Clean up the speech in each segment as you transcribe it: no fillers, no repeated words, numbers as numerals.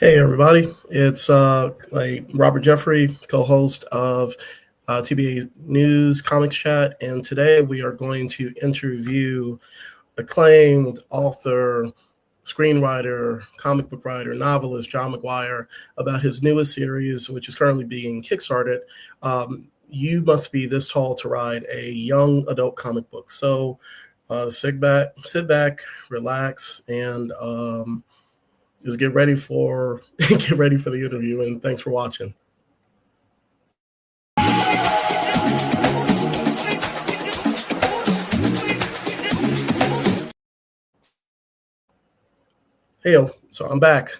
Hey everybody, it's Robert Jeffrey, co-host of TBA News Comics Chat, and today we are going to interview acclaimed author, screenwriter, comic book writer, novelist John McGuire about his newest series, which is currently being kickstarted. You Must Be This Tall to Ride, a young adult comic book. So sit back, relax, and just get ready for the interview, and thanks for watching. Hey, so I'm back.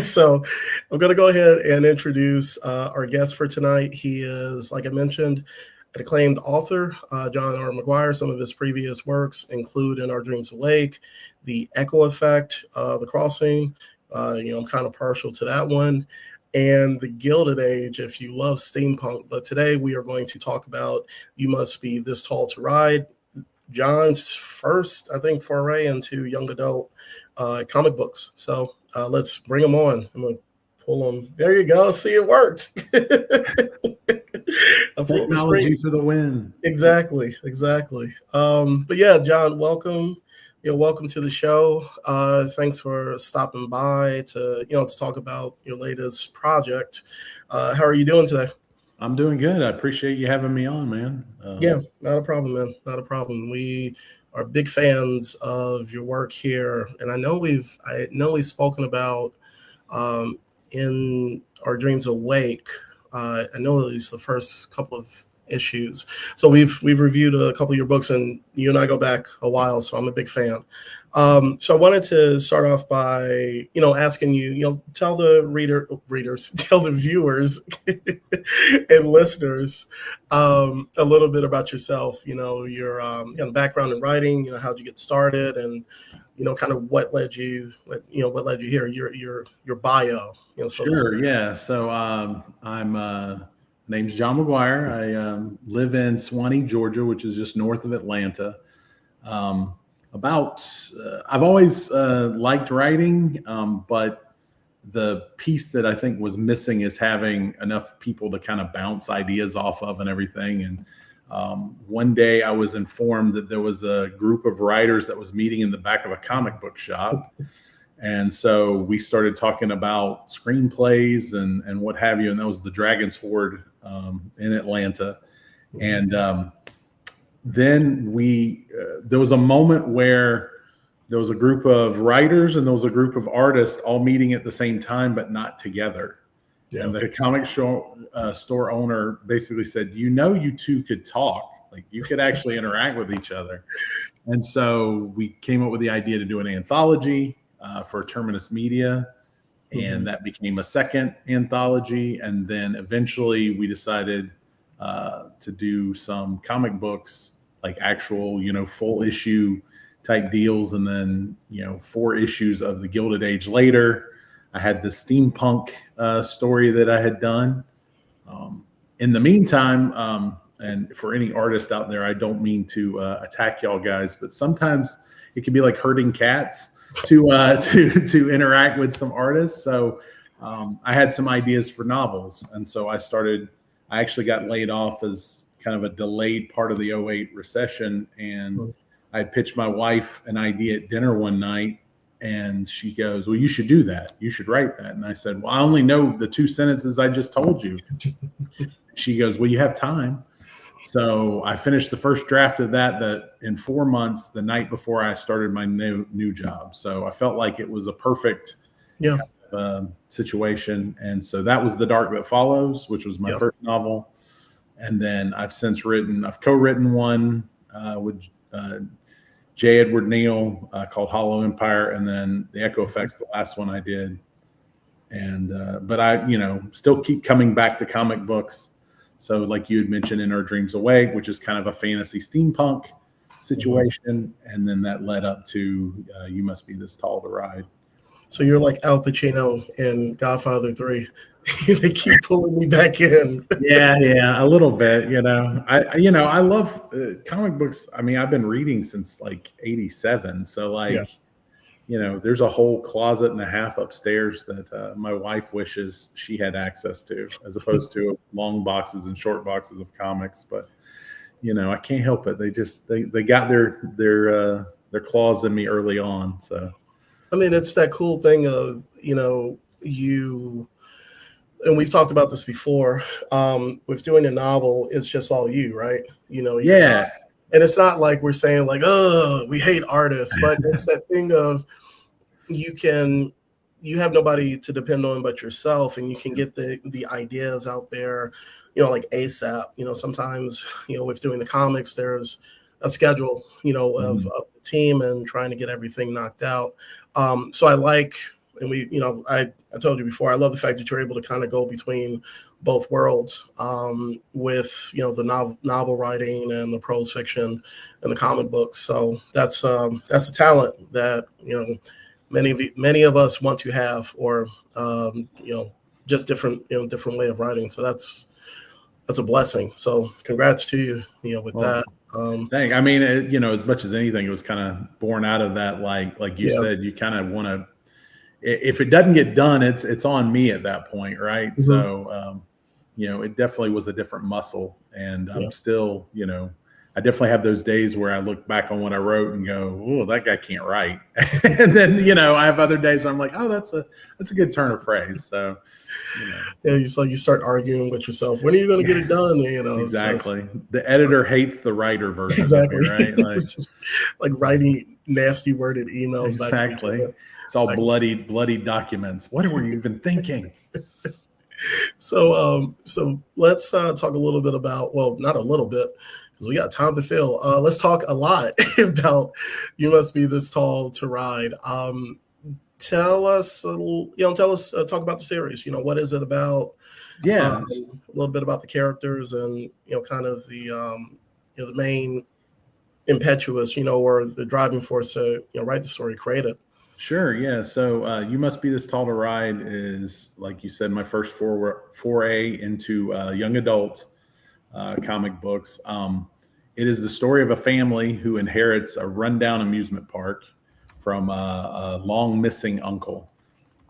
So I'm going to go ahead and introduce our guest for tonight. He is, like I mentioned, an acclaimed author, John R. McGuire. Some of his previous works include In Our Dreams Awake, The Echo Effect, The Crossing. I'm kind of partial to that one, and The Gilded Age if you love steampunk. But today we are going to talk about You Must Be This Tall to Ride, John's first, I think, foray into young adult comic books. So let's bring him on. I'm going to pull him. There you go. See, it worked. Technology for the win. Exactly. But yeah, John, welcome. Welcome to the show. Thanks for stopping by to talk about your latest project. How are you doing today? I'm doing good. I appreciate you having me on, man. Yeah, not a problem, man. Not a problem. We are big fans of your work here, and I know we've spoken about In Our Dreams Awake. I know at least the first couple of issues. So we've reviewed a couple of your books, and you and I go back a while, so I'm a big fan. So I wanted to start off by, asking you, tell the readers, tell the viewers and listeners a little bit about yourself, your background in writing, how'd you get started, and kind of what led you here, your bio. Sure, yeah. So I'm name's John McGuire. I live in Swanee, Georgia, which is just north of Atlanta. I've always liked writing, but the piece that I think was missing is having enough people to kind of bounce ideas off of and everything. And one day I was informed that there was a group of writers that was meeting in the back of a comic book shop. And so we started talking about screenplays and what have you. And that was the Dragon's Hoard in Atlanta. And then there was a moment where there was a group of writers and there was a group of artists all meeting at the same time, but not together. Yeah. And the comic store owner basically said, you two could talk, like you could actually interact with each other. And so we came up with the idea to do an anthology for Terminus Media. And that became a second anthology. And then eventually we decided to do some comic books, like actual, full issue type deals. And then, 4 issues of The Gilded Age later, I had the steampunk story that I had done. In the meantime, and for any artist out there, I don't mean to attack y'all guys, but sometimes it can be like herding cats to interact with some artists. So I had some ideas for novels. And so I actually got laid off as kind of a delayed part of the 2008 recession. And I pitched my wife an idea at dinner one night, and she goes, well, you should do that. You should write that. And I said, well, I only know the 2 sentences I just told you. She goes, well, you have time. So I finished the first draft of that in 4 months, the night before I started my new job. So I felt like it was a perfect situation. And so that was The Dark That Follows, which was my first novel. And then I've co-written one with J. Edward Neal called Hollow Empire. And then The Echo Effect's the last one I did. And but I, still keep coming back to comic books. So like you had mentioned, In Our Dreams Awake, which is kind of a fantasy steampunk situation. And then that led up to You Must Be This Tall to Ride. So you're like Al Pacino in Godfather 3. They keep pulling me back in. Yeah, a little bit, I love comic books. I mean, I've been reading since like 87. So there's a whole closet and a half upstairs that my wife wishes she had access to, as opposed to long boxes and short boxes of comics. But I can't help it. They got their claws in me early on. So I mean, it's that cool thing of and we've talked about this before. With doing a novel, it's just all you, right? Yeah. And it's not like we're saying like, oh, we hate artists, but it's that thing of you have nobody to depend on but yourself, and you can get the ideas out there, like ASAP. Sometimes, with doing the comics, there's a schedule, of the team and trying to get everything knocked out. So I like, and I told you before, I love the fact that you're able to kind of go between both worlds, with the novel writing and the prose fiction and the comic books. So that's a talent that many of us want to have, or just different way of writing. So that's a blessing. So congrats to you, with that. Thanks. I mean, as much as anything, it was kind of born out of that. Like you said, you kind of want to. If it doesn't get done, it's on me at that point, right? Mm-hmm. So, it definitely was a different muscle, and I'm still, I definitely have those days where I look back on what I wrote and go, "Oh, that guy can't write," and then I have other days where I'm like, "Oh, that's a good turn of phrase." So, you start arguing with yourself. When are you going to get it done? Exactly. The editor hates the writer version. Exactly. Of it, right? Like, it's just like writing nasty worded emails. Exactly. It's all bloody documents. What were you even thinking? So let's talk a little bit about, well, not a little bit, because we got time to fill. Let's talk a lot about You Must Be This Tall to Ride. Talk about the series. What is it about? Yeah, a little bit about the characters and kind of the the main impetuous, or the driving force to write the story, create it. Sure. Yeah. So You Must Be This Tall to Ride is, like you said, my first foray into young adult comic books. It is the story of a family who inherits a rundown amusement park from a long missing uncle.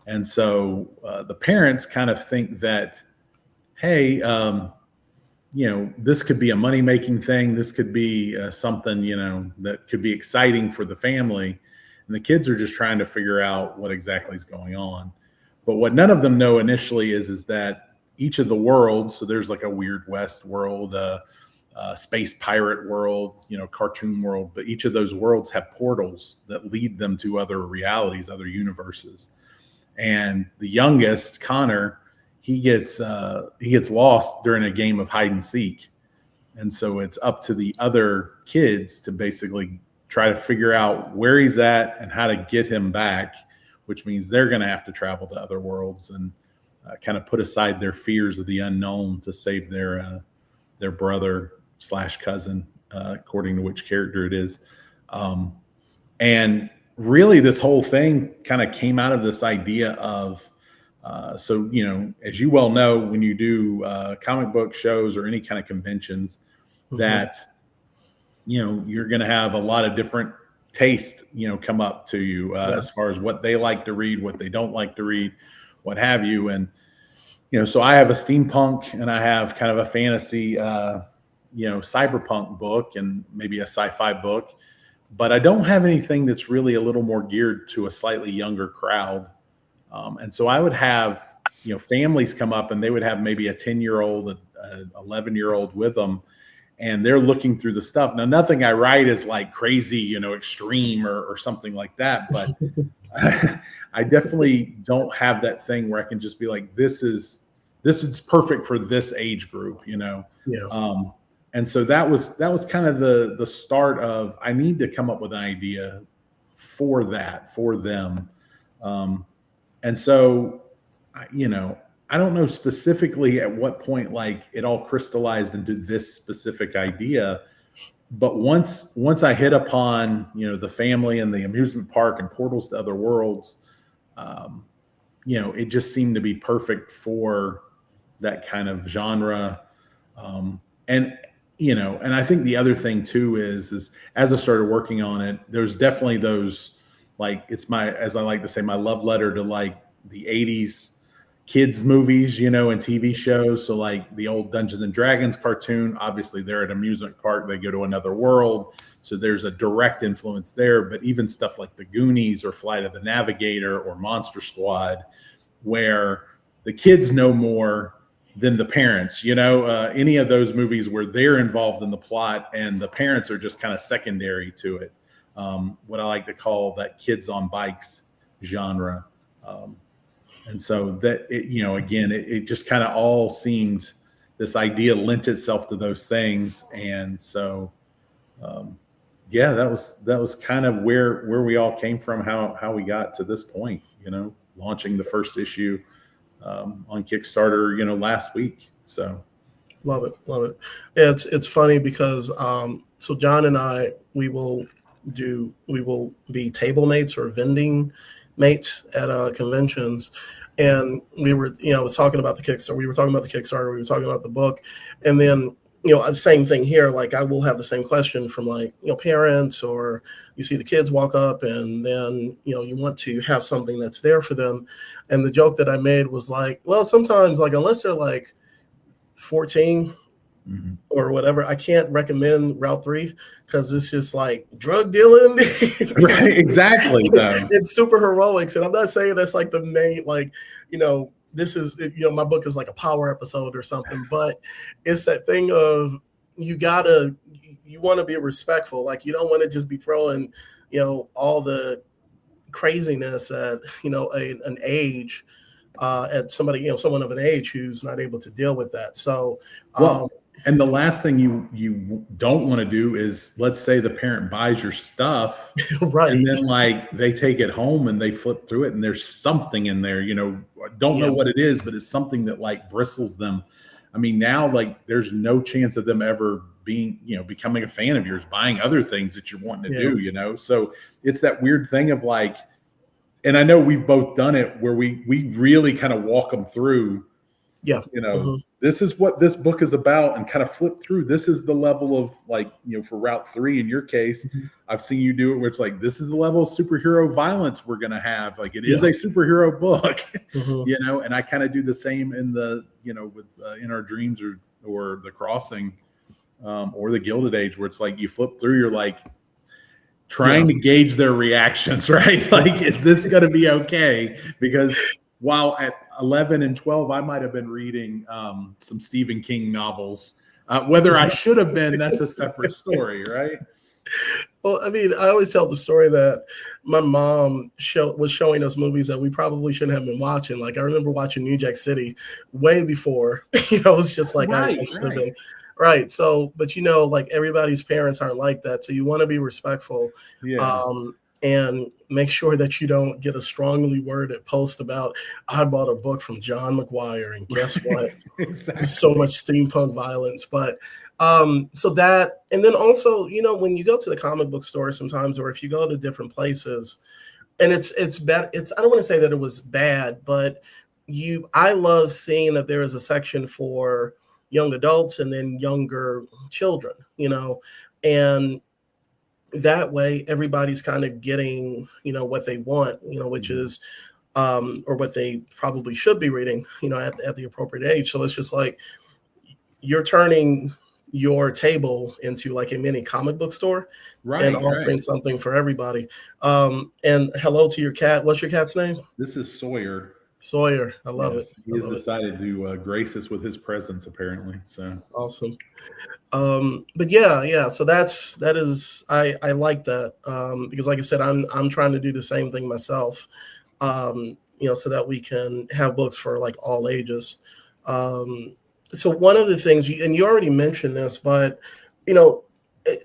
And so the parents kind of think that, hey, this could be a money-making thing. This could be something, that could be exciting for the family. And the kids are just trying to figure out what exactly is going on. But what none of them know initially is that each of the worlds, so there's like a Weird West world, space pirate world, cartoon world, but each of those worlds have portals that lead them to other realities, other universes. And the youngest, Connor, he gets lost during a game of hide and seek. And so it's up to the other kids to basically try to figure out where he's at and how to get him back, which means they're going to have to travel to other worlds and kind of put aside their fears of the unknown to save their brother / cousin, according to which character it is. And really this whole thing kind of came out of this idea of, so, as you well know, when you do comic book shows or any kind of conventions, that you're going to have a lot of different taste, come up to you as far as what they like to read, what they don't like to read, what have you. And, so I have a steampunk and I have kind of a fantasy, cyberpunk book and maybe a sci-fi book, but I don't have anything that's really a little more geared to a slightly younger crowd. And so I would have, families come up and they would have maybe a 10-year-old, an 11-year-old with them. And they're looking through the stuff. Now, nothing I write is like crazy, extreme or something like that. But I definitely don't have that thing where I can just be like, this is perfect for this age group, Yeah. And so that was kind of the start of, I need to come up with an idea for them. And so, I don't know specifically at what point like it all crystallized into this specific idea, but once I hit upon the family and the amusement park and portals to other worlds, it just seemed to be perfect for that kind of genre. And I think the other thing too is as I started working on it, there's definitely those like, it's my, as I like to say, my love letter to like the 80s kids movies, and TV shows. So like the old Dungeons and Dragons cartoon, obviously they're at an amusement park, they go to another world. So there's a direct influence there, but even stuff like the Goonies or Flight of the Navigator or Monster Squad, where the kids know more than the parents, any of those movies where they're involved in the plot and the parents are just kind of secondary to it. What I like to call that kids on bikes genre. And so that, it just kind of all seemed, this idea lent itself to those things. And so, that was kind of where we all came from, how we got to this point, launching the first issue on Kickstarter, last week. So love it. Yeah, it's funny because so John and I, we will be table mates or vending mates at conventions. And we were, I was talking about the Kickstarter. We were talking about the Kickstarter. We were talking about the book. And then, same thing here. Like I will have the same question from like, parents, or you see the kids walk up and then, you want to have something that's there for them. And the joke that I made was like, well, sometimes like, unless they're like 14 or whatever, I can't recommend Route 3 because it's just like drug dealing. Right, exactly. It's super heroics. And I'm not saying that's like the main, like, this is, my book is like a power episode or something, but it's that thing of you want to be respectful. Like you don't want to just be throwing, all the craziness at, an age, at somebody, someone of an age who's not able to deal with that. So, and the last thing you don't want to do is, let's say the parent buys your stuff, right, and then like they take it home and they flip through it and there's something in there, don't know what it is, but it's something that like bristles them. I mean, now like there's no chance of them ever being, becoming a fan of yours, buying other things that you're wanting to do, So it's that weird thing of like, and I know we've both done it where we really kind of walk them through. Yeah. This is what this book is about, and kind of flip through. This is the level of like, for Route 3 in your case, I've seen you do it where it's like, this is the level of superhero violence we're going to have. Like it is a superhero book, and I kind of do the same in the, with In Our Dreams or The Crossing or The Gilded Age, where it's like you flip through, you're like trying to gauge their reactions, right? Like, is this going to be okay? Because while at 11 and 12, I might have been reading some Stephen King novels. Whether I should have been, that's a separate story, right? Well, I mean, I always tell the story that my mom was showing us movies that we probably shouldn't have been watching. Like I remember watching New Jack City way before, it's just like I should have been. Right. So, but like everybody's parents aren't like that. So you want to be respectful. And make sure that you don't get a strongly worded post about, I bought a book from John McGuire and guess what? Exactly. There's so much steampunk violence. But so that, and then also, when you go to the comic book store sometimes, or if you go to different places, and it's bad. I don't want to say that it was bad, but I love seeing that there is a section for young adults and then younger children, and that way everybody's kind of getting, what they want, which is, or what they probably should be reading, at the appropriate age. So it's just like you're turning your table into like a mini comic book store, and offering something for everybody. And hello to your cat. What's your cat's name? This is Sawyer. I love it. He has decided to grace us with his presence, apparently. So awesome. But yeah. So that is I like that because, like I said, I'm trying to do the same thing myself. So that we can have books for like all ages. So one of the things you already mentioned this, but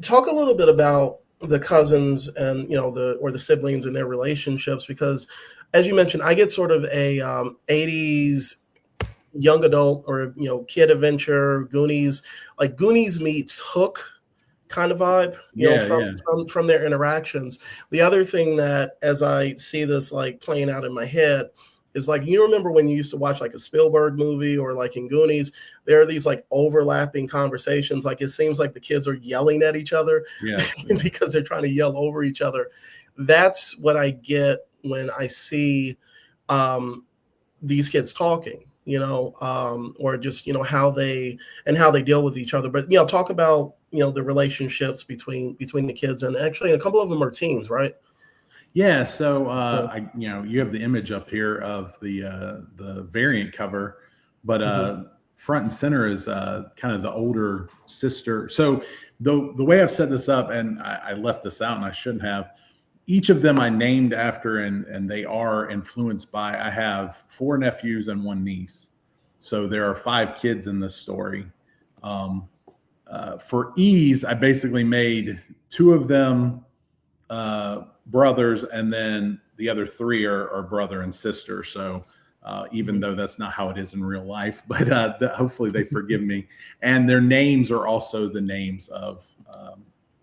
talk a little bit about the cousins and the siblings and their relationships, because as you mentioned, I get sort of a 80s young adult or kid adventure, Goonies, like Goonies meets Hook kind of vibe, from their interactions. The other thing that, as I see this like playing out in my head, is like, you remember when you used to watch like a Spielberg movie or like in Goonies, there are these like overlapping conversations. Like it seems like the kids are yelling at each other because they're trying to yell over each other. That's what I get when I see these kids talking, or just, how they deal with each other. But, talk about, the relationships between the kids, and actually a couple of them are teens, right? Yeah. So, you have the image up here of the variant cover, but front and center is kind of the older sister. So the way I've set this up, and I left this out and I shouldn't have, each of them I named after, and they are influenced by, I have 4 nephews and 1 niece. So there are 5 kids in this story. For ease, I basically made 2 of them brothers, and then the other 3 are brother and sister. So even though that's not how it is in real life, but hopefully they forgive me. And their names are also the names of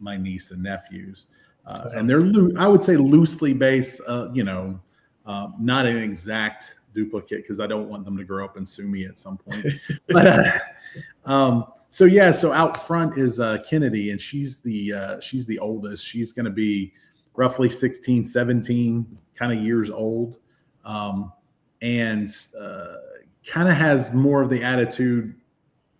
my niece and nephews. And they're, I would say, loosely based, not an exact duplicate, because I don't want them to grow up and sue me at some point. But so out front is Kennedy, and she's the oldest. She's going to be roughly 16, 17 kind of years old, and kind of has more of the attitude,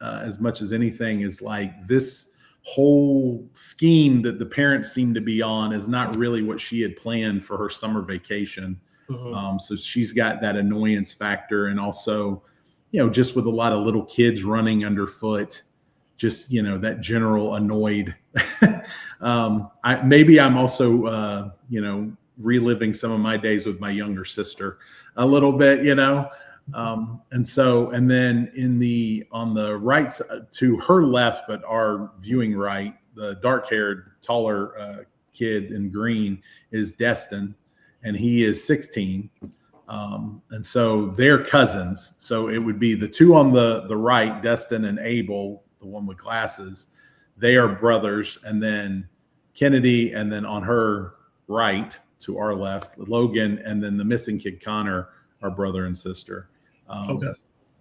as much as anything, is like this whole scheme that the parents seem to be on is not really what she had planned for her summer vacation. So she's got that annoyance factor, and also, just with a lot of little kids running underfoot, just, that general annoyed. Maybe I'm also, reliving some of my days with my younger sister a little bit, and then on the right side, to her left, but our viewing right, the dark-haired, taller kid in green is Destin, and he is 16. And so they're cousins. So it would be the 2 on the right, Destin and Abel, the one with glasses. They are brothers, and then Kennedy, and then on her right, to our left, Logan, and then the missing kid Connor are brother and sister.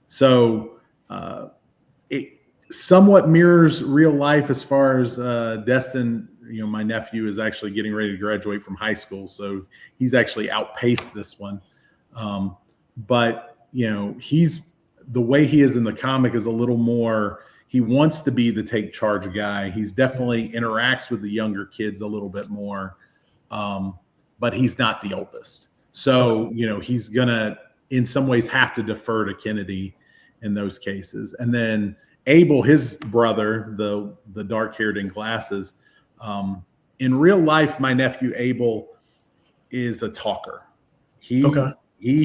So it somewhat mirrors real life as far as Destin. My nephew is actually getting ready to graduate from high school, so he's actually outpaced this one. But he's, the way he is in the comic is a little more, he wants to be the take charge guy. He's definitely interacts with the younger kids a little bit more, but he's not the oldest. So, he's gonna, in some ways, have to defer to Kennedy in those cases. And then Abel, his brother, the dark-haired in glasses, in real life, my nephew Abel is a talker. He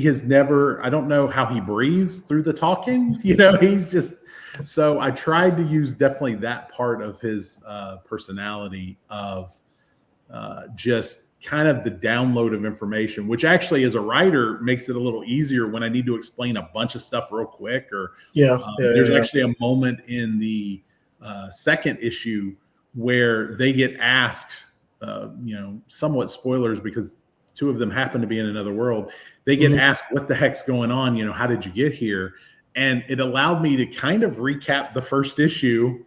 has never, I don't know how he breathes through the talking, he's just, so I tried to use definitely that part of his personality of just kind of the download of information, which actually as a writer makes it a little easier when I need to explain a bunch of stuff real quick, or there's actually a moment in the second issue where they get asked, somewhat spoilers because 2 of them happen to be in another world. They get asked, what the heck's going on? How did you get here? And it allowed me to kind of recap the first issue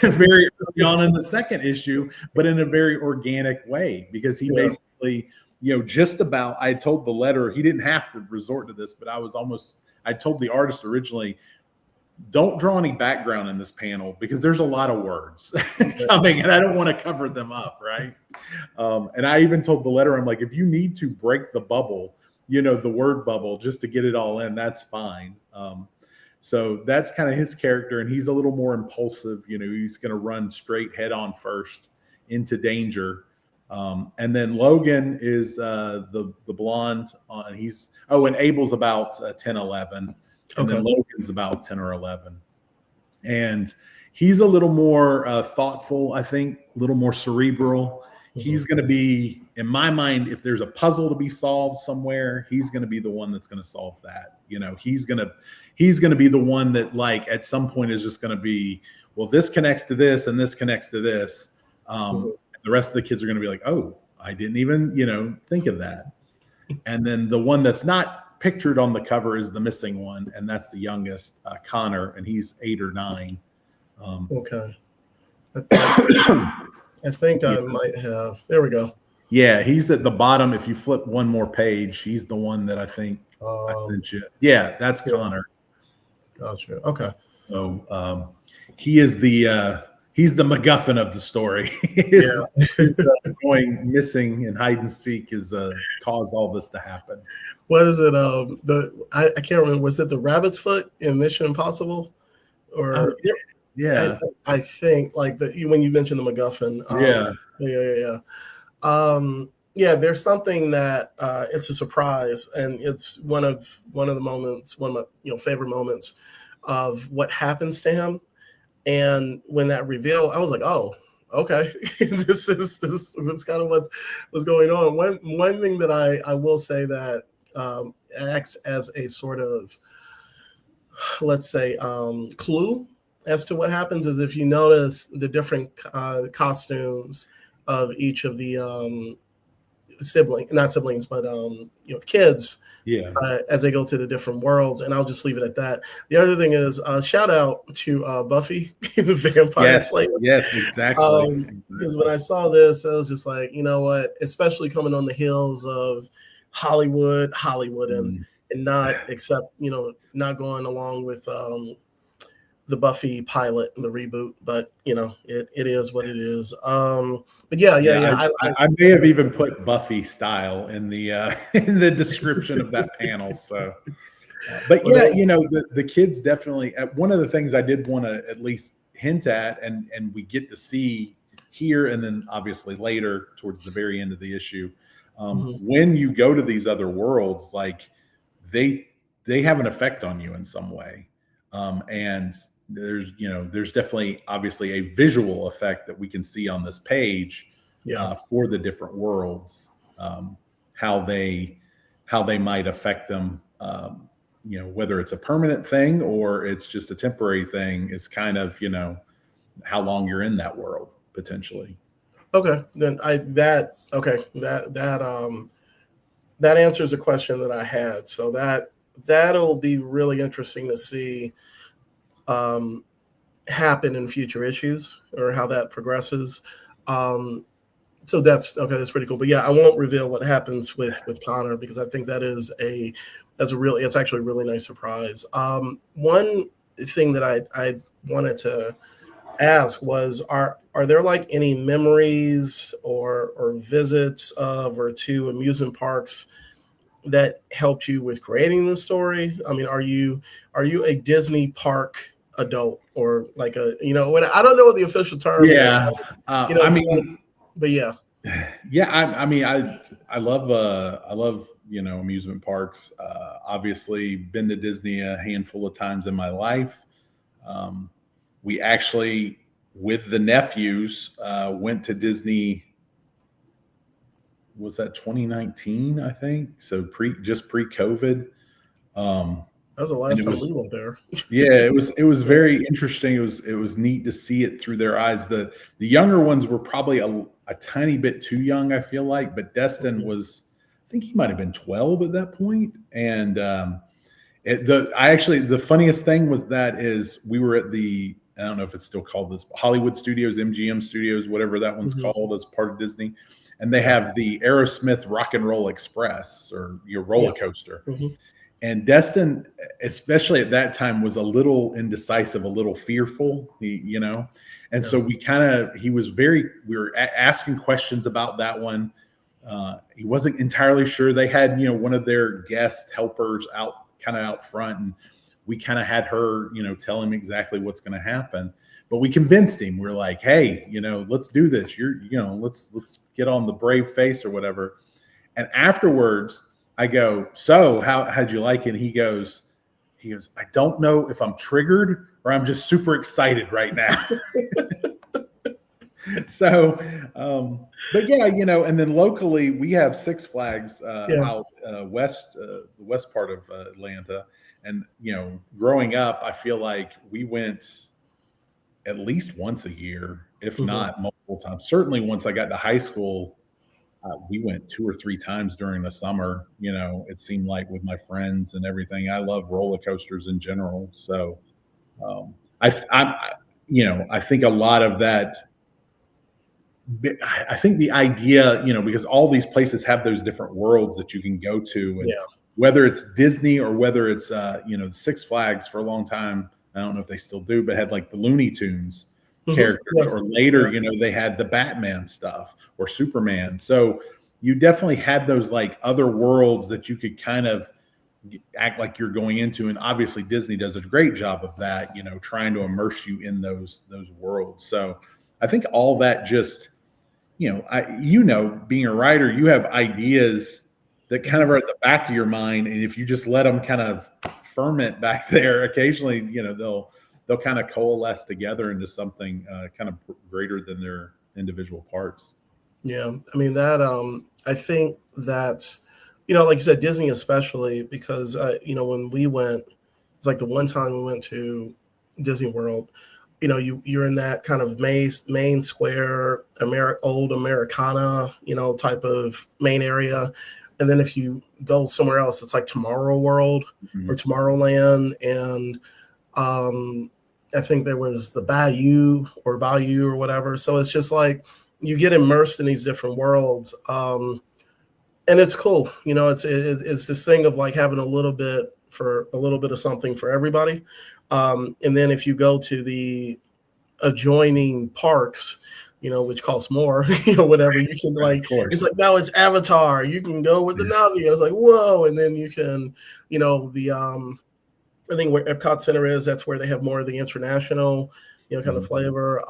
very early on in the second issue, but in a very organic way, because he basically, just about, I told the letter, he didn't have to resort to this, but I told the artist originally, don't draw any background in this panel because there's a lot of words coming and I don't want to cover them up. Right. And I even told the letter, I'm like, if you need to break the bubble, the word bubble, just to get it all in, that's fine. So that's kind of his character. And he's a little more impulsive. He's going to run straight head on first into danger. And then Logan is the blonde. And Abel's about 10, 11. And then Logan's about 10 or 11. And he's a little more thoughtful, I think, a little more cerebral. He's going to be, in my mind, if there's a puzzle to be solved somewhere, he's going to be the one that's going to solve that. He's going to be the one that, like, at some point is just going to be, well, this connects to this and this connects to this. The rest of the kids are going to be like, oh, I didn't even, think of that. And then the one that's not pictured on the cover is the missing one, and that's the youngest, Connor, and he's 8 or 9. Okay. I think I might have. There we go. Yeah, he's at the bottom. If you flip one more page, he's the one that I think I sent you. Yeah, that's Connor. Gotcha. Okay. So he's the MacGuffin of the story. Going missing and hide and seek is caused all this to happen. What is it? I can't remember. Was it the rabbit's foot in Mission Impossible? Or yeah, I think like when you mentioned the MacGuffin. Yeah. There's something that it's a surprise, and it's one of the moments, one of my favorite moments of what happens to him. And when that reveal, I was like, oh, okay, this is kind of what's going on. One thing that I will say that acts as a sort of, let's say, clue as to what happens is if you notice the different costumes of each of the not siblings, but kids. Yeah. As they go to the different worlds, and I'll just leave it at that. The other thing is shout out to Buffy, the Vampire Slayer. Yes, exactly. Because when I saw this, I was just like, you know what? Especially coming on the heels of Hollywood, and not not going along with the Buffy pilot and the reboot, but it is what it is. But yeah. I may have even put Buffy style in the in the description of that panel. So, but yeah, the kids definitely. One of the things I did want to at least hint at, and we get to see here, and then obviously later towards the very end of the issue, when you go to these other worlds, like they have an effect on you in some way, and there's definitely obviously a visual effect that we can see on this page for the different worlds, how they might affect them, whether it's a permanent thing or it's just a temporary thing is kind of, how long you're in that world potentially. Okay. Then that answers a question that I had. So that'll be really interesting to see happen in future issues or how that progresses. So that's pretty cool. But yeah, I won't reveal what happens with Connor because I think it's actually a really nice surprise. One thing that I wanted to ask was, are there like any memories or visits of or to amusement parks that helped you with creating the story? I mean, are you a Disney park adult or like I don't know what the official term is. But yeah. I love amusement parks. Obviously been to Disney a handful of times in my life. We actually, with the nephews, went to Disney. Was that 2019? I think so. Pre-COVID. That was the last time we went there. Yeah, it was very interesting. It was neat to see it through their eyes. The younger ones were probably a tiny bit too young, I feel like, but Destin was, I think he might have been 12 at that point. And the funniest thing was we were at I don't know if it's still called this, Hollywood Studios, MGM Studios, whatever that one's called as part of Disney. And they have the Aerosmith Rock and Roll Express or your roller coaster. And Destin, especially at that time, was a little indecisive, a little fearful, And so we were asking questions about that one. He wasn't entirely sure. They had, one of their guest helpers out front, and we kind of had her, tell him exactly what's going to happen. But we convinced him. We're like, hey, let's do this. Let's get on the brave face or whatever. And afterwards, I go, so how'd you like it? And he goes, I don't know if I'm triggered or I'm just super excited right now. So, but yeah, and then locally we have Six Flags out west, the west part of Atlanta. And, growing up, I feel like we went at least once a year, if not multiple times. Certainly once I got to high school, we went 2 or 3 times during the summer. It seemed like, with my friends and everything. I love roller coasters in general, so um, I think a lot of that. I think the idea, because all these places have those different worlds that you can go to, and Yeah. whether it's Disney or whether it's Six Flags, for a long time, I don't know if they still do, but had like the Looney Tunes characters, Yeah. or later, Yeah. they had the Batman stuff or Superman. So you definitely had those like other worlds that you could kind of act like you're going into, and obviously Disney does a great job of that, trying to immerse you in those worlds. So I think all that just, being a writer, you have ideas that kind of are at the back of your mind, and if you just let them kind of ferment back there, occasionally, they'll kind of coalesce together into something kind of greater than their individual parts. Yeah. I mean, I think that's, like you said, Disney especially, because, when we went, it's like the one time we went to Disney World, you're in that kind of main square, old Americana, type of main area. And then if you go somewhere else, it's like Tomorrow World or Tomorrowland. And I think there was the Bayou or whatever. So it's just like you get immersed in these different worlds. And it's cool. It's this thing of like having a little bit of something for everybody. And then if you go to the adjoining parks, which costs more, whatever, you can like, it's like, now it's Avatar. You can go with the Navi. I was like, whoa. And then you can, I think where Epcot Center is, that's where they have more of the international, kind of flavor.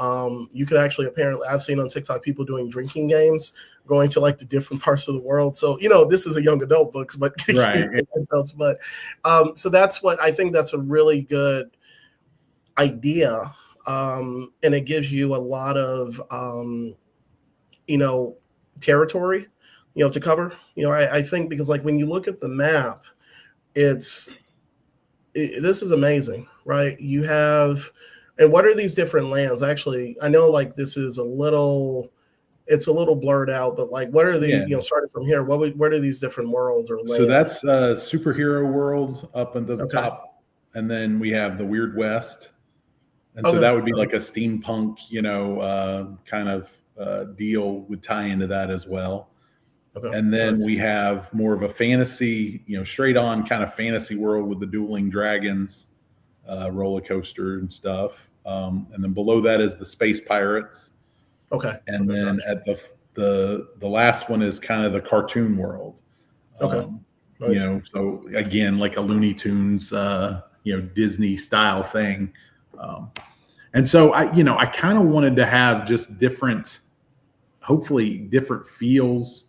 You could actually, apparently, I've seen on TikTok people doing drinking games, going to like the different parts of the world. So, this is a young adult book, but right. adults, but so that's what I think. That's a really good idea, and it gives you a lot of territory, to cover. I think because like when you look at the map, this is amazing, right? You have, and what are these different lands? Actually, I know like this is it's a little blurred out, but like, what are these, starting from here, what are these different worlds or lands? So that's Superhero World up at the top. And then we have the Weird West. And so that would be like a steampunk, kind of deal would tie into that as well. Okay. And then we have more of a fantasy, straight on kind of fantasy world with the dueling dragons, roller coaster and stuff. And then below that is the Space Pirates. Okay. And then at the last one is kind of the cartoon world. Okay. Nice. So again, like a Looney Tunes, Disney style thing. And so I kind of wanted to have just hopefully different feels,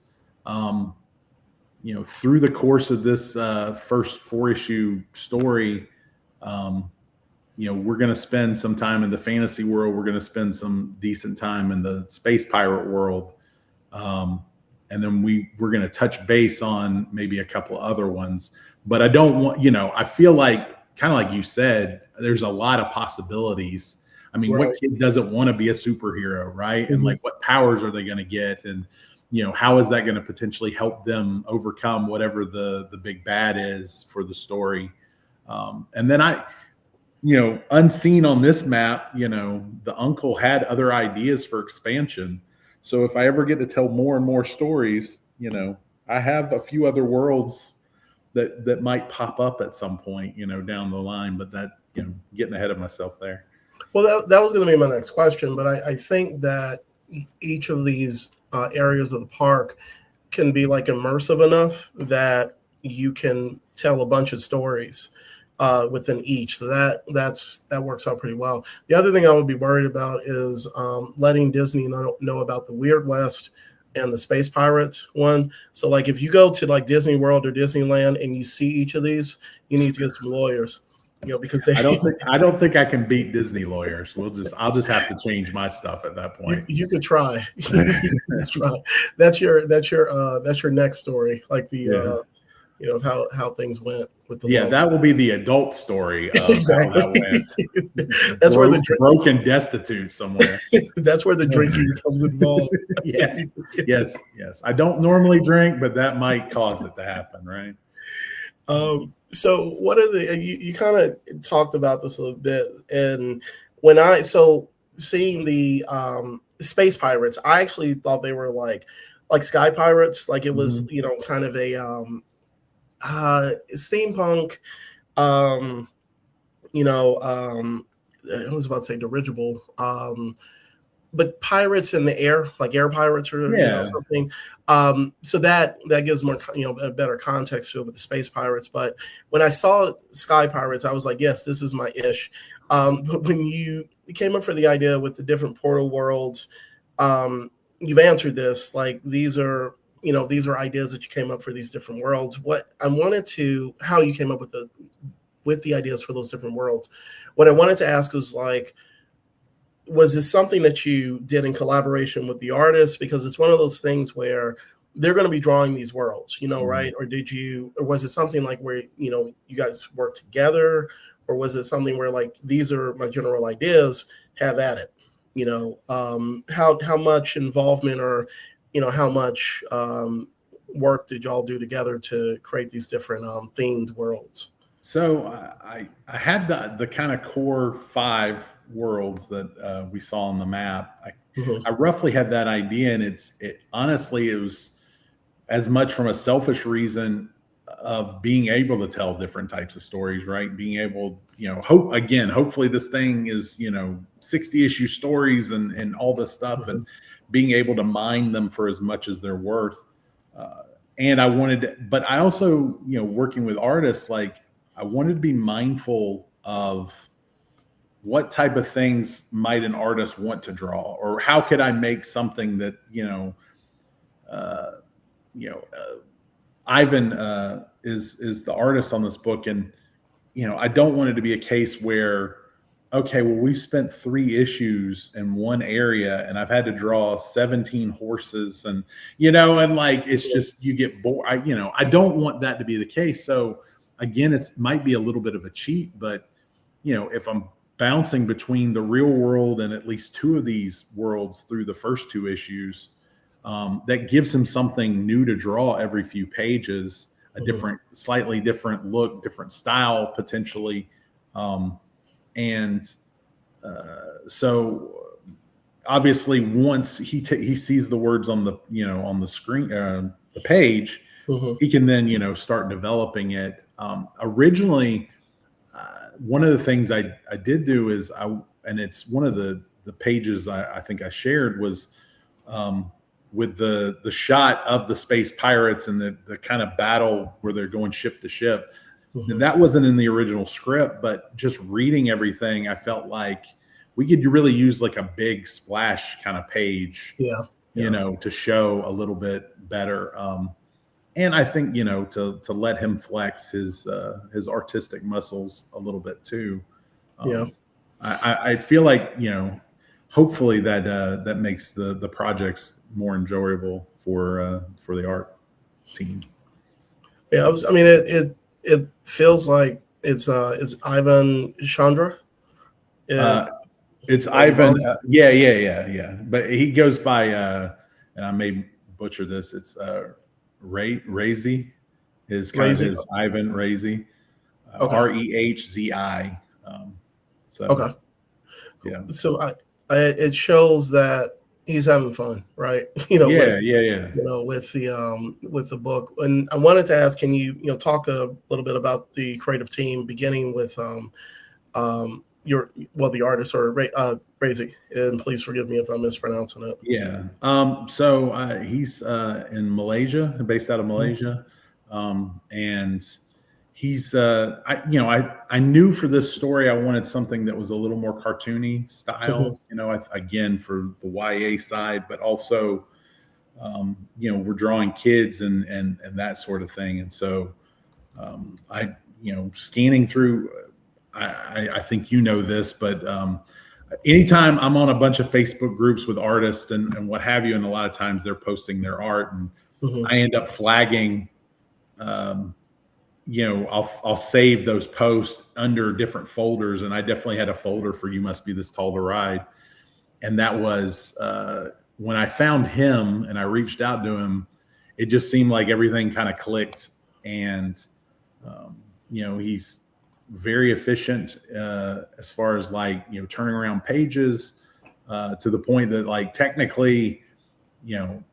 through the course of this first 4-issue story. We're going to spend some time in the fantasy world. We're going to spend some decent time in the space pirate world. And then we're going to touch base on maybe a couple of other ones. But I don't want, I feel like, kind of like you said, there's a lot of possibilities. I mean, right. What kid doesn't want to be a superhero, right? Mm-hmm. And like, what powers are they going to get? And, how is that going to potentially help them overcome whatever the big bad is for the story? And then unseen on this map, the uncle had other ideas for expansion. So if I ever get to tell more and more stories, I have a few other worlds that might pop up at some point, down the line, but that, getting ahead of myself there. Well, that was going to be my next question, but I think that each of these areas of the park can be like immersive enough that you can tell a bunch of stories within each. So that works out pretty well. The other thing I would be worried about is letting Disney know about the Weird West and the Space Pirates one. So like if you go to like Disney World or Disneyland and you see each of these, you need to get some lawyers. Because I don't think I can beat Disney lawyers. I'll just have to change my stuff at that point. You could try. You could try. That's your next story. Like the of how things went with the Yeah, loss. that will be the adult story of Exactly. how that went. That's where the broken destitute somewhere. that's where the drinking becomes involved. Yes. I don't normally drink, but that might cause it to happen, right? So what are you kind of talked about this a little bit, and seeing the space pirates, I actually thought they were like sky pirates, like it was kind of a steampunk, I was about to say dirigible, but pirates in the air, like air pirates or something. So that gives more a better context to it with the space pirates. But when I saw sky pirates, I was like, yes, this is my ish. But when you came up for the idea with the different portal worlds, you've answered this. Like these are ideas that you came up for these different worlds. What I wanted to, how you came up with the ideas for those different worlds. What I wanted to ask was like, was this something that you did in collaboration with the artist? Because it's one of those things where they're going to be drawing these worlds, right? Or was it something like where, you guys work together, or was it something where like, these are my general ideas, have at it, how much involvement or, how much work did y'all do together to create these different themed worlds? So I had the kind of core 5 worlds that we saw on the map. I roughly had that idea, and it honestly, it was as much from a selfish reason of being able to tell different types of stories, right? Being able, hopefully this thing is, 60 issue stories and all this stuff, and being able to mine them for as much as they're worth. And I wanted, but I also, working with artists, like I wanted to be mindful of what type of things might an artist want to draw, or how could I make something that, Ivan is the artist on this book. And, I don't want it to be a case where, okay, well, we've spent 3 issues in one area and I've had to draw 17 horses and, and like, it's just, you get bored. I don't want that to be the case. So again, it might be a little bit of a cheat, but, if I'm bouncing between the real world and at least 2 of these worlds through the first 2 issues, that gives him something new to draw every few pages, a different, slightly different look, different style potentially. So obviously once he sees the words on the, on the screen, the page, he can then, start developing it. Originally, one of the things I did do is and it's one of the pages I think I shared was with the shot of the space pirates and the kind of battle where they're going ship to ship. And that wasn't in the original script, but just reading everything, I felt like we could really use like a big splash kind of page, to show a little bit better. And I think, to let him flex his artistic muscles a little bit too. I feel like, hopefully that makes the projects more enjoyable for the art team. Yeah, it feels like it's Ivan Chandra. It's Ivan. Yeah. But he goes by, and I may butcher this. It's Razy is kind of his Ivan Razy, Rehzi. Okay. Yeah. So it shows that he's having fun, right? With the book. And I wanted to ask, can you talk a little bit about the creative team, beginning with the artist, or Razy, and please forgive me if I'm mispronouncing it. Yeah. So he's in Malaysia, based out of Malaysia, and he's I knew for this story I wanted something that was a little more cartoony style, again for the YA side, but also we're drawing kids and that sort of thing. And so scanning through, I think this, but anytime I'm on a bunch of Facebook groups with artists and what have you, and a lot of times they're posting their art, and I end up flagging I'll save those posts under different folders, and I definitely had a folder for "You Must Be This Tall to Ride," and that was when I found him and I reached out to him. It just seemed like everything kind of clicked, and he's very efficient as far as like turning around pages to the point that like technically.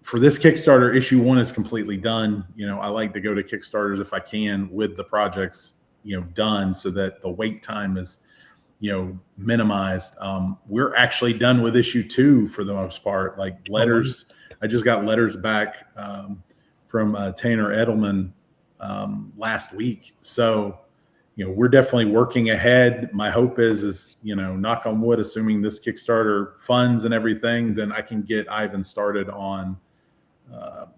For this Kickstarter, issue 1 is completely done. I like to go to Kickstarters if I can with the projects, done so that the wait time is, minimized. We're actually done with issue 2 for the most part. Like letters, I just got letters back from Tanner Edelman last week. So, we're definitely working ahead. My hope is, knock on wood, assuming this Kickstarter funds and everything, then I can get Ivan started on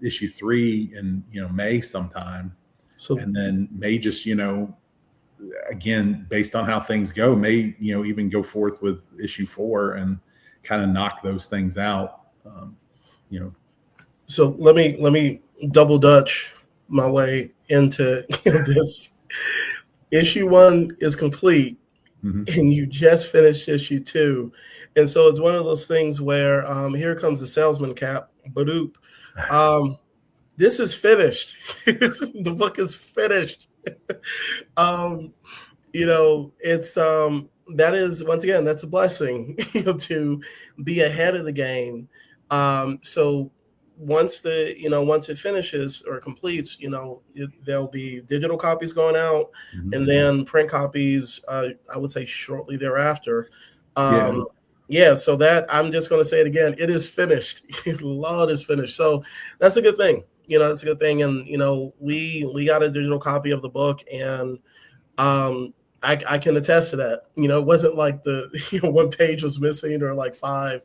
issue 3 in, May sometime. So, and then may just, again, based on how things go, may, even go forth with issue 4 and kind of knock those things out. So let me double Dutch my way into this. Issue 1 is complete, and you just finished issue 2, and so it's one of those things where here comes the salesman cap. Badoop. This is finished. The book is finished. It's that is, once again, that's a blessing to be ahead of the game. So once it finishes or completes, there'll be digital copies going out, and then print copies, I would say shortly thereafter. So that, I'm just going to say it again, it is finished. Lord, is finished. So that's a good thing. That's a good thing. And, we got a digital copy of the book, and I can attest to that. It wasn't like the 1 page was missing or like 5.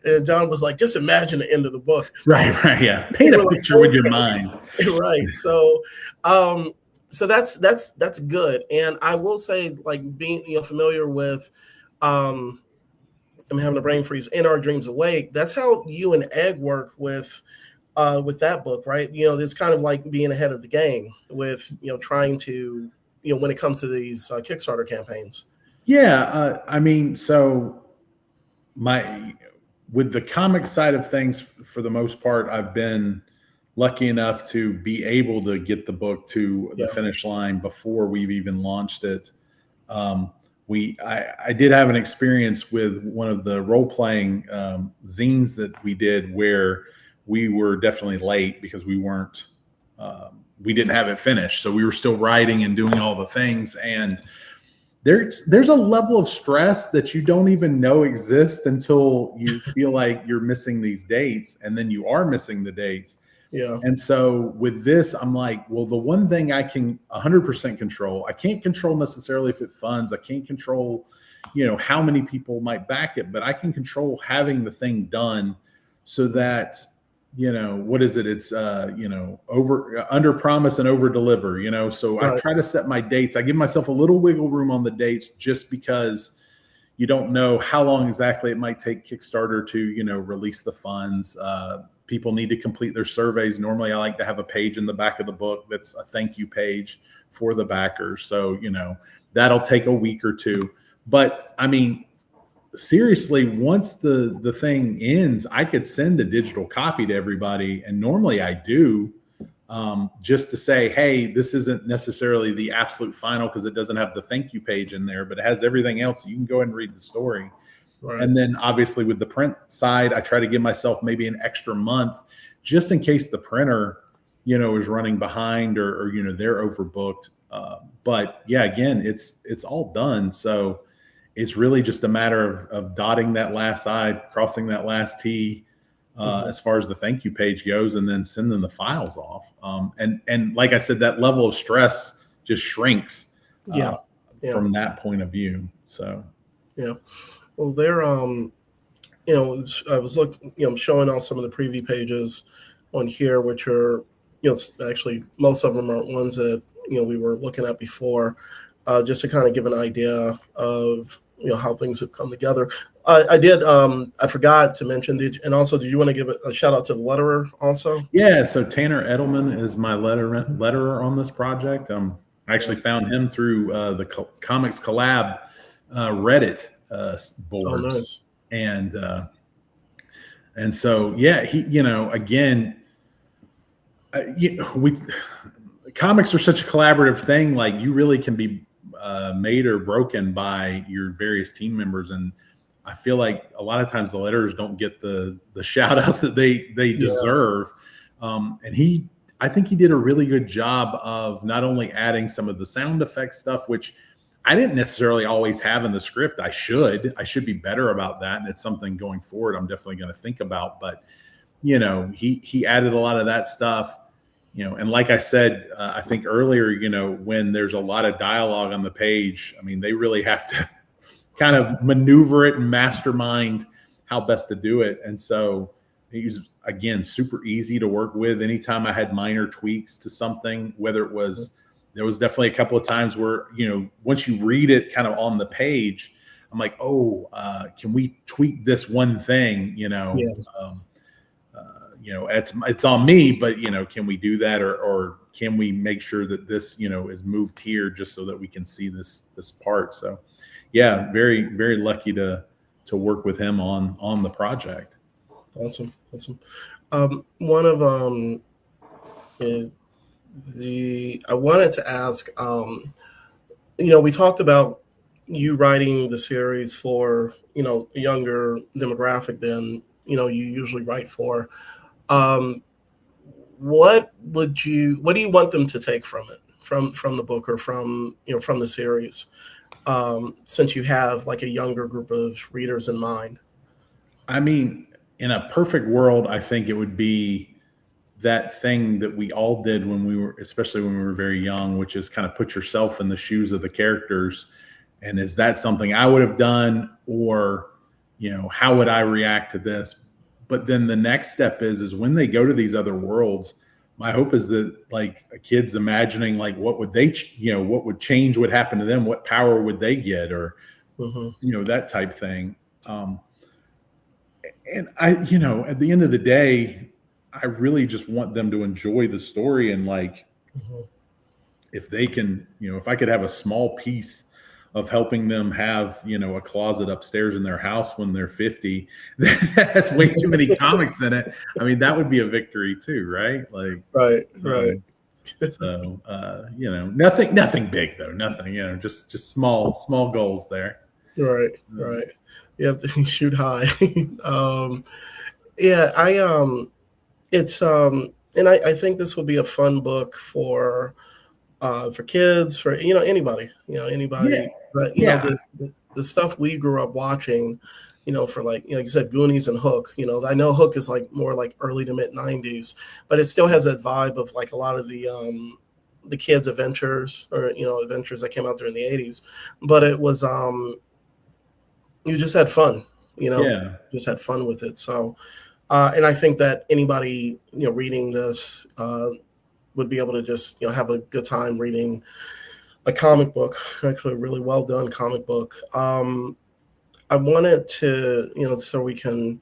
And John was like, just imagine the end of the book. Right, yeah. Paint a picture with your mind. Right. So that's good. And I will say, like, being familiar with I'm having a brain freeze, In Our Dreams Awake, that's how you and Egg work with that book, right? It's kind of like being ahead of the game with trying to when it comes to these Kickstarter campaigns. Yeah, so with the comic side of things, for the most part, I've been lucky enough to be able to get the book to the finish line before we've even launched it. I did have an experience with one of the role-playing zines that we did where we were definitely late because we didn't have it finished. So we were still writing and doing all the things. And there's a level of stress that you don't even know exists until you feel like you're missing these dates, and then you are missing the dates. Yeah. And so with this, I'm like, well, the one thing I can 100% control, I can't control necessarily if it funds. I can't control, how many people might back it, but I can control having the thing done so that, what is it? It's, under promise and over deliver, so right. I try to set my dates. I give myself a little wiggle room on the dates just because you don't know how long exactly it might take Kickstarter to, release the funds. People need to complete their surveys. Normally I like to have a page in the back of the book that's a thank you page for the backers. So, that'll take a week or 2, but seriously, once the thing ends, I could send a digital copy to everybody. And normally I do, just to say, hey, this isn't necessarily the absolute final because it doesn't have the thank you page in there, but it has everything else. You can go ahead and read the story. Right. And then obviously with the print side, I try to give myself maybe an extra month just in case the printer, is running behind or they're overbooked. But yeah, again, it's all done. So it's really just a matter of dotting that last I, crossing that last T, as far as the thank you page goes, and then sending the files off. And like I said, that level of stress just shrinks from that point of view. So, yeah. Well, they're, I was looking, showing off some of the preview pages on here, which are, actually most of them are ones that, we were looking at before, just to kind of give an idea of, how things have come together. I forgot to mention, did you want to give a shout out to the letterer also? Yeah. So Tanner Edelman is my letterer on this project. I actually found him through the Comics Collab Reddit Oh, boards, nice. and so yeah, he, again, we comics are such a collaborative thing. Like, you really can be made or broken by your various team members, and I feel like a lot of times the letters don't get the shout outs that they deserve. And I think he did a really good job of not only adding some of the sound effects stuff, which I didn't necessarily always have in the script. I should be better about that, and it's something going forward I'm definitely going to think about. But he added a lot of that stuff. And like I said, I think earlier, when there's a lot of dialogue on the page, I mean, they really have to kind of maneuver it and mastermind how best to do it. And so he's, again, super easy to work with. Anytime I had minor tweaks to something, whether it was, there was definitely a couple of times where, once you read it kind of on the page, I'm like, can we tweak this one thing? It's on me, but can we do that, or can we make sure that this is moved here just so that we can see this part? So yeah, very, very lucky to work with him on the project. Awesome. One of I wanted to ask, we talked about you writing the series for a younger demographic than you usually write for. What do you want them to take from it, from the book, or from the series, since you have like a younger group of readers in mind? I mean, in a perfect world, I think it would be that thing that we all did especially when we were very young, which is kind of put yourself in the shoes of the characters. And is that something I would have done, or, how would I react to this? But then the next step is when they go to these other worlds, my hope is that, like, a kid's imagining, like, what would they, what would change, what happened to them, what power would they get, or, that type thing. And I, at the end of the day, I really just want them to enjoy the story. And like, if they can, if I could have a small piece of helping them have, a closet upstairs in their house when they're 50, that has way too many comics in it. I mean, that would be a victory too, right? Like, right. So, nothing big though, nothing, just small goals there. Right. You have to shoot high. It's and I think this will be a fun book for kids, for anybody, Yeah. But the stuff we grew up watching, for like you said, Goonies and Hook. I know Hook is like more like early to mid 90s, but it still has that vibe of like a lot of the kids' adventures, or adventures that came out during the 80s. But it was you just had fun, just had fun with it. So and I think that anybody reading this would be able to just have a good time reading a comic book, actually a really well done comic book. I wanted to so we can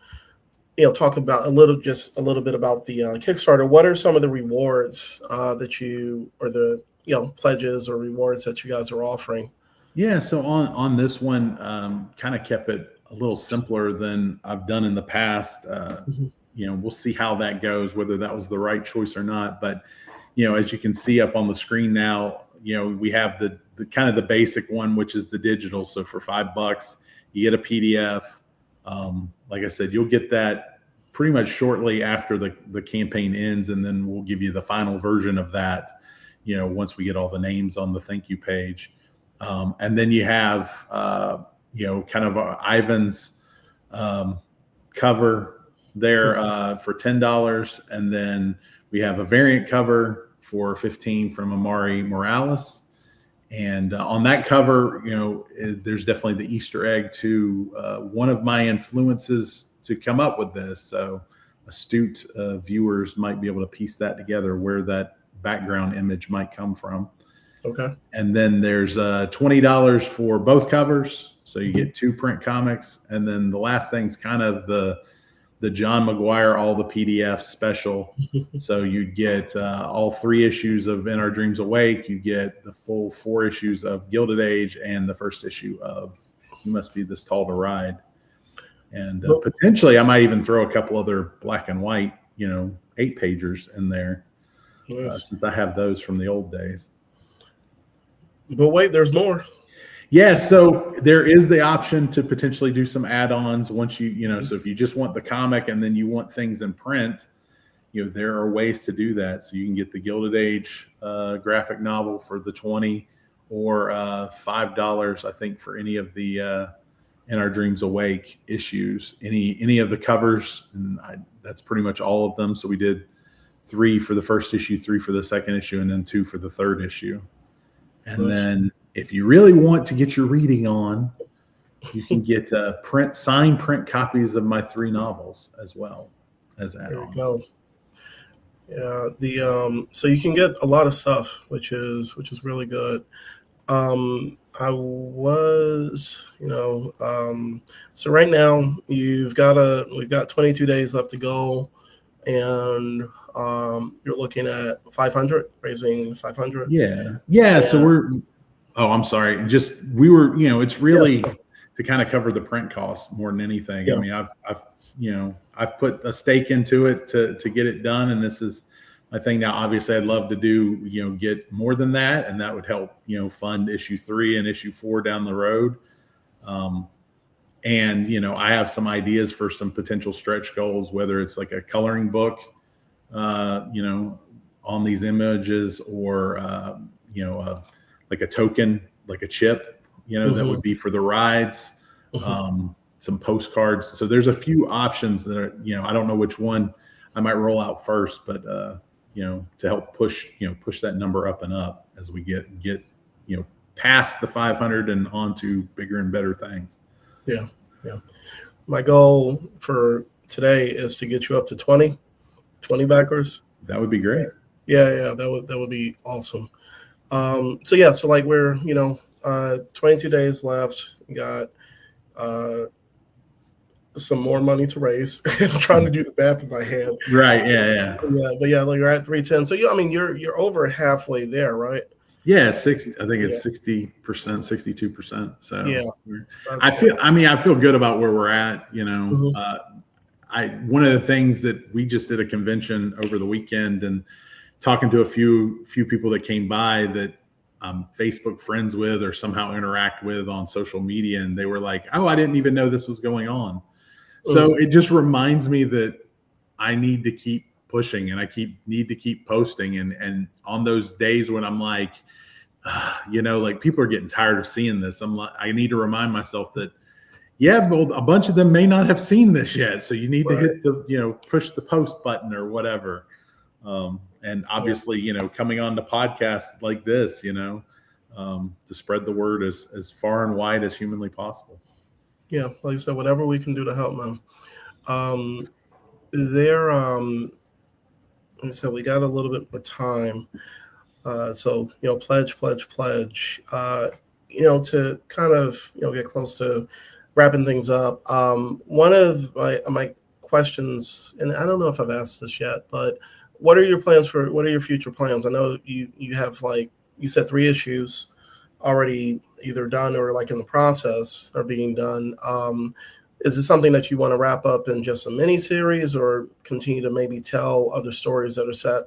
talk about a little bit about the Kickstarter. What are some of the rewards that you, or the pledges or rewards that you guys are offering? Yeah, so on this one, kind of kept it a little simpler than I've done in the past. We'll see how that goes, whether that was the right choice or not. But as you can see up on the screen now, we have the kind of the basic one, which is the digital. So for $5, you get a PDF. Like I said, you'll get that pretty much shortly after the campaign ends, and then we'll give you the final version of that, once we get all the names on the thank you page. And then you have, kind of Ivan's cover there for $10. And then we have a variant cover for $15 from Amari Morales. And on that cover, there's definitely the Easter egg to one of my influences to come up with this. So astute viewers might be able to piece that together, where that background image might come from. Okay. And then there's $20 for both covers. So you get 2 print comics. And then the last thing's kind of the the John McGuire all the PDFs special. So you get all 3 issues of In Our Dreams Awake. You get the full 4 issues of Gilded Age and the first issue of You Must Be This Tall to Ride. And potentially I might even throw a couple other black and white, 8-pagers in there, since I have those from the old days. But wait, there's more. Yeah, so there is the option to potentially do some add-ons once so if you just want the comic and then you want things in print, there are ways to do that. So you can get the Gilded Age graphic novel for the $20 or $5, I think, for any of the In Our Dreams Awake issues, any of the covers, and that's pretty much all of them. So we did 3 for the first issue, 3 for the second issue, and then 2 for the third issue. And then if you really want to get your reading on, you can get signed print copies of my 3 novels as well as add-ons. There you go. Yeah, so you can get a lot of stuff, which is really good. I was, so right now we've got 22 days left to go, and you're looking at 500, raising 500. Yeah. So I'm sorry. It's really to kind of cover the print costs more than anything. Yeah. I mean, I've put a stake into it to get it done, and this is my thing now. Obviously I'd love to do, get more than that, and that would help, fund issue 3 and issue 4 down the road. And, I have some ideas for some potential stretch goals, whether it's like a coloring book, on these images, or, like a token, like a chip, that would be for the rides, some postcards. So there's a few options that are, I don't know which one I might roll out first, but, to help push that number up and up as we get, past the 500 and onto bigger and better things. Yeah. My goal for today is to get you up to 20 backers. That would be great. Yeah. That would be awesome. So like we're, 22 days left. We got some more money to raise. I'm trying to do the math in my head. Right. Yeah. But like you're at 310. So you're over halfway there, right? Yeah, 60. I think it's 60%, 62%. So yeah, I feel good about where we're at. One of the things that we just did a convention over the weekend, and talking to a few people that came by that I'm Facebook friends with or somehow interact with on social media, and they were like, "Oh, I didn't even know this was going on." So it just reminds me that I need to keep pushing, and I need to keep posting. And on those days when I'm like, like people are getting tired of seeing this, I need to remind myself that, well, a bunch of them may not have seen this yet. So you need to hit the, push the post button or whatever. And obviously, coming on to podcasts like this, to spread the word as far and wide as humanly possible. Yeah. Like I said, whatever we can do to help them. Like I said, we got a little bit more time. So, pledge, to kind of, get close to wrapping things up. One of my questions, and I don't know if I've asked this yet, but what are your future plans? I know you have, like you said, 3 issues already either done or like in the process or being done. Is this something that you want to wrap up in just a mini series, or continue to maybe tell other stories that are set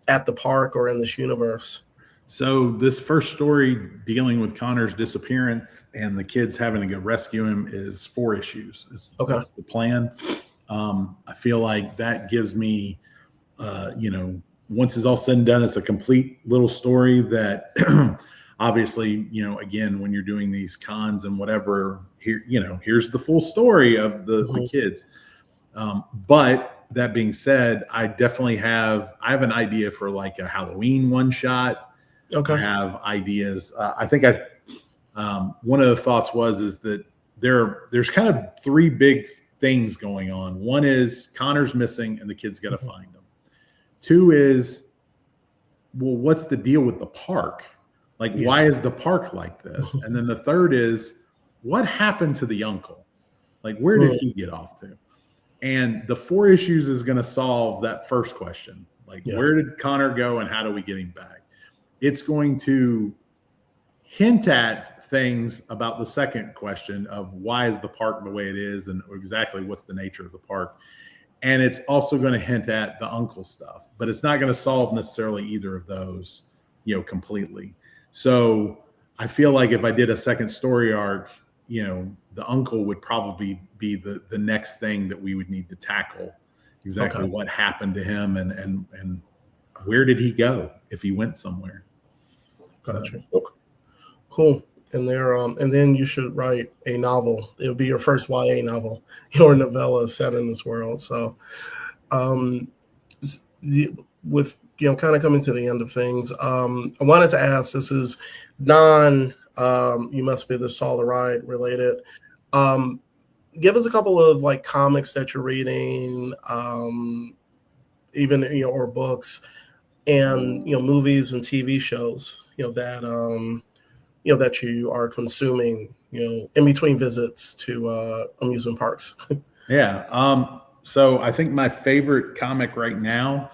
at the park or in this universe? So this first story, dealing with Connor's disappearance and the kids having to go rescue him, is 4 issues. That's the plan. I feel like that gives me, once it's all said and done, it's a complete little story that obviously, again, when you're doing these cons and whatever, here's the full story of the kids. But that being said, I definitely have an idea for like a Halloween one shot. I have ideas. I think one of the thoughts is that there's kind of 3 big things going on. One is Connor's missing and the kids got to find him. 2 is, well, what's the deal with the park? Like, why is the park like this? And then the 3rd is, what happened to the uncle? Like, where did he get off to? And the 4 issues is going to solve that first question. Like, where did Connor go and how do we get him back? It's going to hint at things about the second question of why is the park the way it is and exactly what's the nature of the park. And it's also going to hint at the uncle stuff, but it's not going to solve necessarily either of those, completely. So I feel like if I did a second story arc, the uncle would probably be the next thing that we would need to tackle. Exactly what happened to him and where did he go if he went somewhere. Gotcha. Okay. Cool. And and then you should write a novel. It'll be your first YA novel, your novella set in this world. So, with kind of coming to the end of things, I wanted to ask. This is You Must Be This Tall to Ride related. Give us a couple of like comics that you're reading, even or books, and movies and TV shows that you are consuming in between visits to amusement parks. Yeah. So I think my favorite comic right now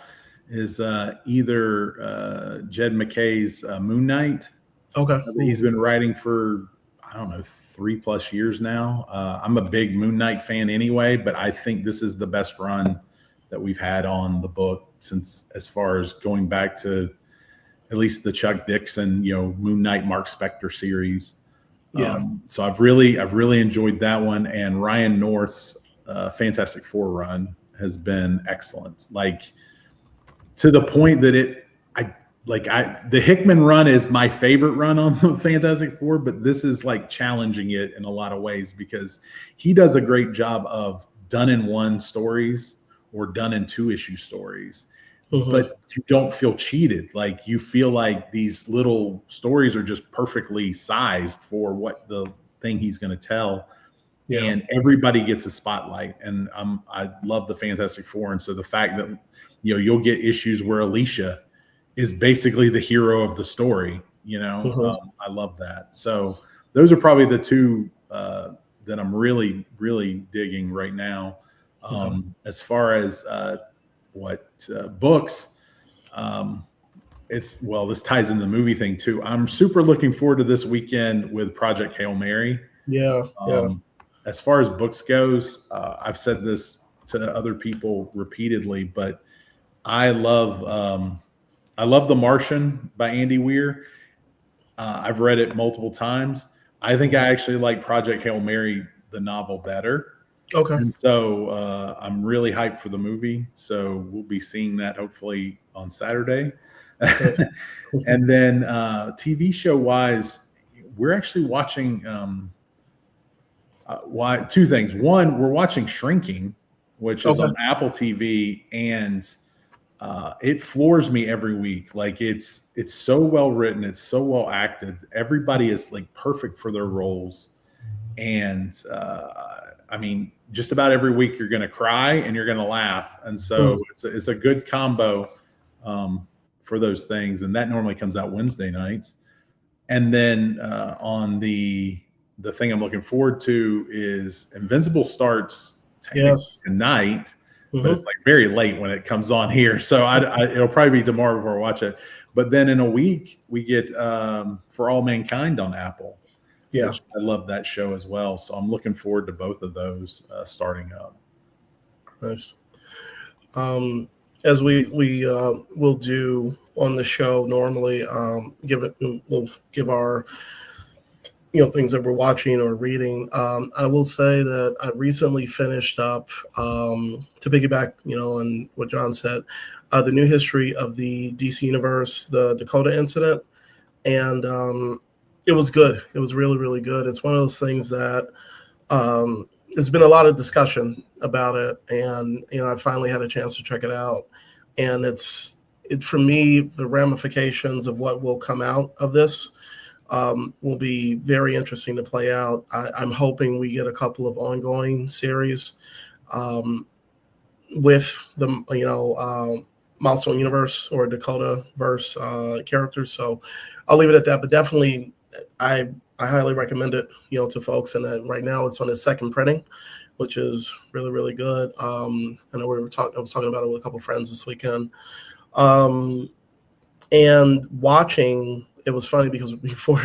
is either Jed McKay's Moon Knight. Okay. He's been writing for, I don't know, 3+ years now. I'm a big Moon Knight fan anyway, but I think this is the best run that we've had on the book since, as far as going back to at least the Chuck Dixon, Moon Knight, Mark Spector series. Yeah. So I've really enjoyed that one. And Ryan North's Fantastic Four run has been excellent. Like, to the point that the Hickman run is my favorite run on the Fantastic Four, but this is like challenging it in a lot of ways because he does a great job of done in one stories or done in 2-issue stories. Mm-hmm. But you don't feel cheated. Like, you feel like these little stories are just perfectly sized for what the thing he's going to tell. Yeah. And everybody gets a spotlight. And I love the Fantastic Four. And so the fact that, you'll get issues where Alicia is basically the hero of the story, mm-hmm. I love that. So those are probably the 2 that I'm really, really digging right now. As far as books, this ties into the movie thing too. I'm super looking forward to this weekend with Project Hail Mary. Yeah. As far as books goes, I've said this to other people repeatedly, but I love The Martian by Andy Weir. I've read it multiple times. I think I actually like Project Hail Mary, the novel, better. Okay. And so I'm really hyped for the movie. So we'll be seeing that hopefully on Saturday. And then TV show wise, we're actually watching 2 things. One, we're watching Shrinking, which is on Apple TV, and it floors me every week. Like, it's so well written, it's so well acted. Everybody is like perfect for their roles, and I mean, just about every week you're going to cry and you're going to laugh. And so it's a good combo for those things. And that normally comes out Wednesday nights. And then on the thing I'm looking forward to is Invincible starts tonight, but it's like very late when it comes on here. So it'll probably be tomorrow before I watch it. But then in a week we get For All Mankind on Apple. Yeah, I love that show as well. So I'm looking forward to both of those starting up. Nice. As we will do on the show normally, we'll give our things that we're watching or reading. I will say that I recently finished up to piggyback on what John said, the new history of the DC universe, the Dakota incident, and it was good. It was really, really good. It's one of those things that there's been a lot of discussion about it, and I finally had a chance to check it out. And for me, the ramifications of what will come out of this will be very interesting to play out. I'm hoping we get a couple of ongoing series with the Milestone Universe or Dakota verse characters. So I'll leave it at that. But definitely, I highly recommend it, to folks. And then right now it's on its second printing, which is really, really good. I know I was talking about it with a couple friends this weekend. And watching, it was funny because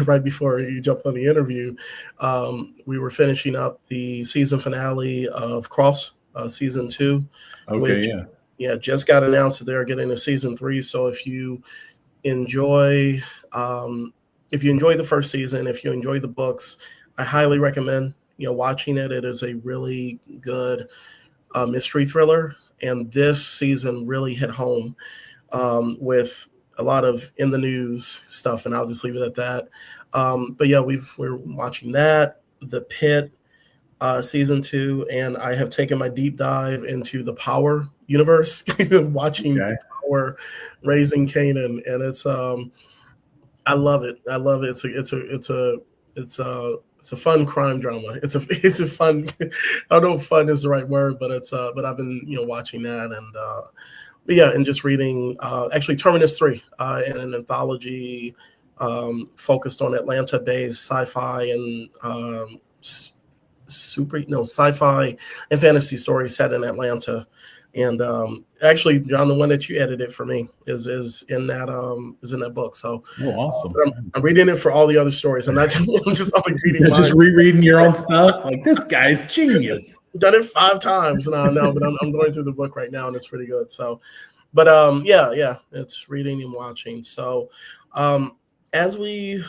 right before you jumped on the interview, we were finishing up the season finale of Cross, season 2, which just got announced that they're getting a season 3. So if you enjoy the first season, if you enjoy the books, I highly recommend watching it. It is a really good mystery thriller, and this season really hit home with a lot of in the news stuff, and I'll just leave it at that. But yeah, we're watching that, The Pit, season 2, and I have taken my deep dive into the Power universe, watching Power, Raising Kanan, and it's I love it. I love it. It's a fun crime drama. It's a fun. I don't know if fun is the right word, but but I've been watching that, and and just reading actually Terminus 3, in an anthology focused on Atlanta-based sci-fi and sci-fi and fantasy stories set in Atlanta. And actually, John, the one that you edited for me is in that book. So awesome! I'm reading it for all the other stories. I'm not just only reading. Just rereading your own stuff. Like, this guy's genius. Done it 5 times now. No, but I'm going through the book right now, and it's pretty good. So, but it's reading and watching. So, as we,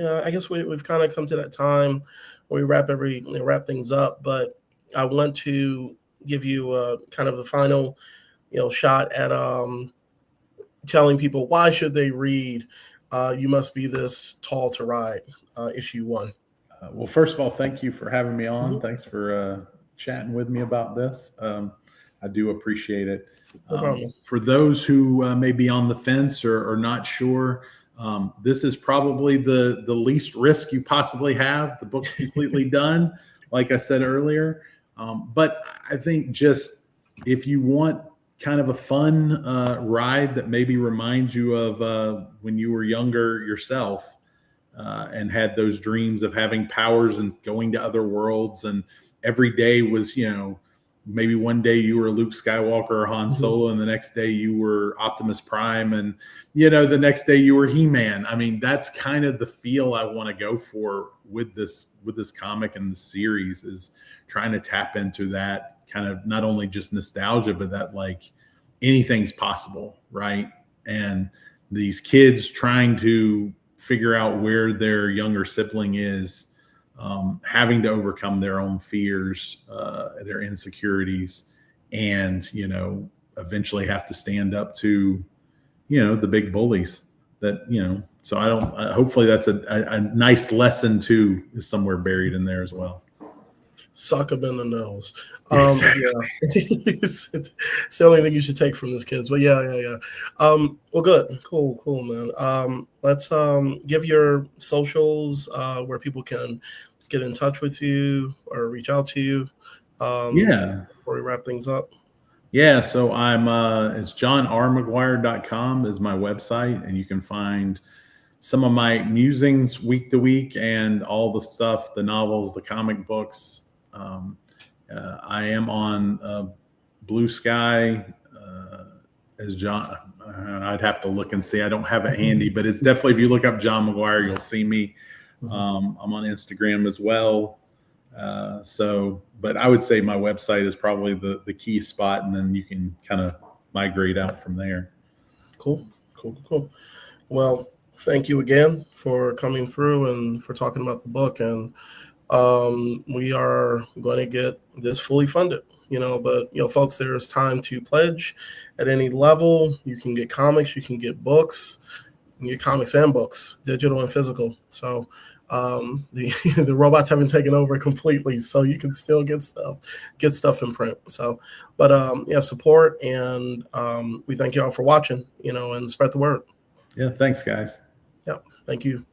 I guess we've kind of come to that time where we wrap things up. But I want to give you kind of the final, shot at telling people why should they read You Must Be This Tall to Ride, issue 1. Well, first of all, thank you for having me on. Mm-hmm. Thanks for chatting with me about this. I do appreciate it. No problem. For those who may be on the fence or not sure, this is probably the least risk you possibly have. The book's completely done, like I said earlier. But I think just if you want kind of a fun ride that maybe reminds you of when you were younger yourself and had those dreams of having powers and going to other worlds, and every day was, maybe one day you were Luke Skywalker or Han Solo, and the next day you were Optimus Prime, and the next day you were He-Man. I mean, that's kind of the feel I want to go for with this comic and the series, is trying to tap into that kind of not only just nostalgia, but that like anything's possible, right? And these kids trying to figure out where their younger sibling is, having to overcome their own fears, their insecurities, and eventually have to stand up to the big bullies that so hopefully that's a nice lesson too, is somewhere buried in there as well. Suck them in the nose. Exactly. It's the only thing you should take from this, kids. But yeah. Well, good, cool, man. Let's give your socials where people can get in touch with you or reach out to you. Before we wrap things up. Yeah, so I'm it's johnrmcguire.com is my website, and you can find some of my musings week to week and all the stuff, the novels, the comic books. I am on Blue Sky as John. I'd have to look and see. I don't have it handy, but it's definitely, if you look up John McGuire, you'll see me. I'm on Instagram as well. But I would say my website is probably the key spot, and then you can kind of migrate out from there. Cool. Well, thank you again for coming through and for talking about the book. And we are going to get this fully funded, but folks, there's time to pledge at any level. You can get comics, you can get books, you can get comics and books, digital and physical. So the robots haven't taken over completely, so you can still get stuff in print. So, but support, and we thank you all for watching, and spread the word. Yeah, thanks guys. Yeah, thank you.